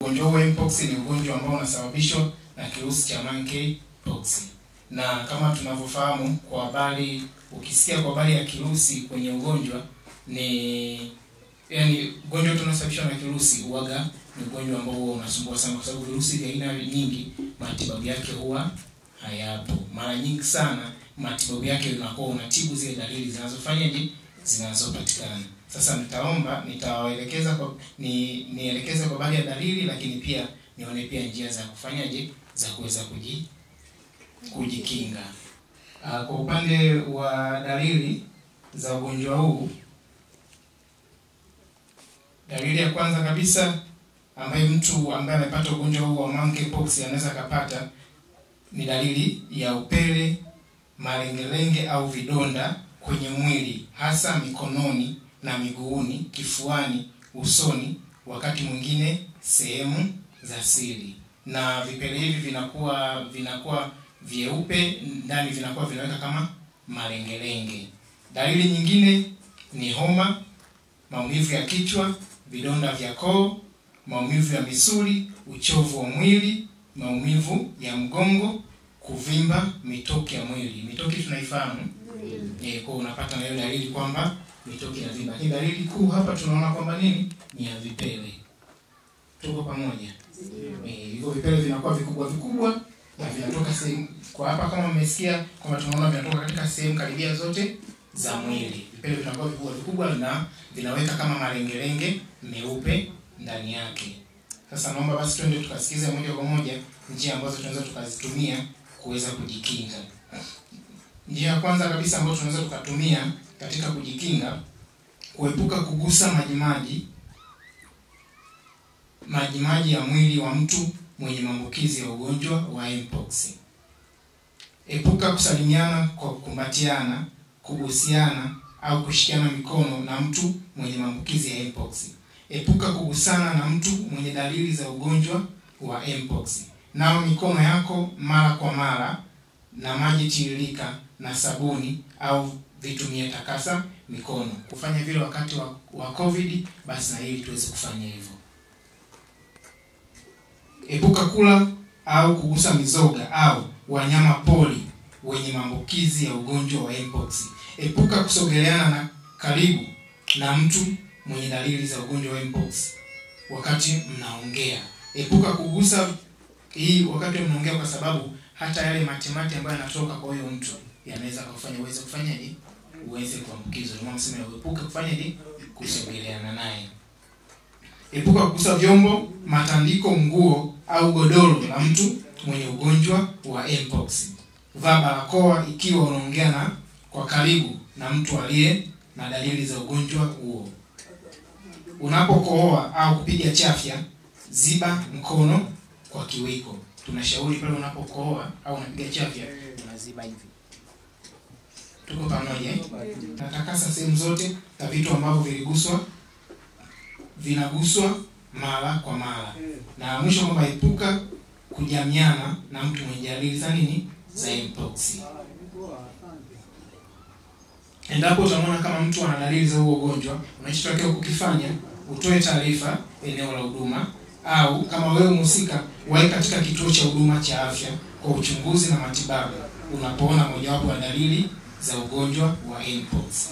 Ugonjwa wa mpox ni ugonjwa ambao unasababishwa na kirusi cha monkeypox. Na kama tunavyofahamu kwa habari, ukisikia kwa habari ya kirusi kwenye ugonjwa ni ugonjwa tunasababishwa na kirusi uwaga ni ugonjwa ambao unasumbua sana, kwa sababu virusi vya aina nyingi matibabu yake huwa hayapo. Mara nyingi sana matibabu yake unakuwa unatibu zile dalili zinazopatikana. Sasa nitawaelekeza nielekeze kwa baadhi ya dalili, lakini pia nione pia njia za kufanyaje za kuweza kujikinga. Kwa upande wa dalili za ugonjwa huu, dalili ya kwanza kabisa ambaye mtu ambaye amepata ugonjwa huu wa monkeypox anaweza kupata ni dalili ya upele, malengelenge au vidonda kwenye mwili, hasa mikononi na miguuni, kifuani, usoni, wakati mwingine sehemu za siri. Na vipele hivi vinakuwa vyeupe, ndani vinakuwa vinaweka kama malengelenge. Dalili nyingine ni homa, maumivu ya kichwa, vidonda vya koo, maumivu ya misuli, uchovu wa mwili, maumivu ya mgongo, kuvimba mitoki ya mwili. Mitoki tunaifahamu. Kwa unapata na hiyo dalili kwamba mitoki inavimba. Lakini dalili kuu hapa tunaona kwamba nini? Ni ya vipele. Tuko pamoja? Hivyo vipele vinakuwa vikubwa na vinatoka sehemu, kwa hapa kama mmesikia kwamba tunaona vinatoka katika sehemu karibia zote za mwili. Vipele vinakuwa vikubwa na vinaweka kama malengelenge meupe ndani yake. Sasa naomba basi twende tukasikize moja kwa moja njia ambazo tunaweza tukazitumia kuweza kujikinga. Njia ya kwanza kabisa ambayo tunaweza tukatumia katika kujikinga, kuepuka kugusa majimaji ya mwili wa mtu mwenye maambukizi ya ugonjwa wa mpox. Epuka kusalimiana kwa kukumbatiana, kubusiana au kushikiana mikono na mtu mwenye maambukizi ya mpox. Epuka kugusana na mtu mwenye dalili za ugonjwa wa mpox. Nawa mikono yako mara kwa mara na maji tiririka na sabuni au vitumie takasa mikono. Kufanya vile wakati wa COVID, basi na hili tuweze kufanya hivyo. Epuka kula au kugusa mizoga au wanyama pori wenye maambukizi ya ugonjwa wa mpox. Epuka kusogeleana na karibu na mtu mwenye dalili za ugonjwa wa mpox wakati mnaongea. Epuka kugusa hii wakati mnaongea, kwa sababu hata yale matemati ambayo yanatoka kwa huyo mtu yanaweza kufanya uweze kuambukizwa. Ndio mseme epuka kufanyaje? Kusogeleana naye. Epuka kugusa vyombo, matandiko, nguo au godoro la mtu mwenye ugonjwa wa mpox. Vaa barakoa ikiwa unaongea kwa karibu na mtu aliye na dalili za ugonjwa huo. Unapokohoa au kupiga chafya, ziba mkono kwa kiwiko. Tunashauri pale unapokohoa au unapiga chafya unaziba hivi. Tuko pamoja? Natakasa sehemu zote na vitu ambavyo vinaguswa mara kwa mara. Na mwisho kwamba epuka kujamiana na mtu mwenye dalili za mpox. Endapo utaona kama mtu ana dalili za huo ugonjwa, unachotakiwa kukifanya, utoe taarifa eneo la huduma, au kama wewe mhusika, wahi katika kituo cha huduma cha afya kwa uchunguzi na matibabu unapoona mojawapo wa dalili za ugonjwa wa mpox.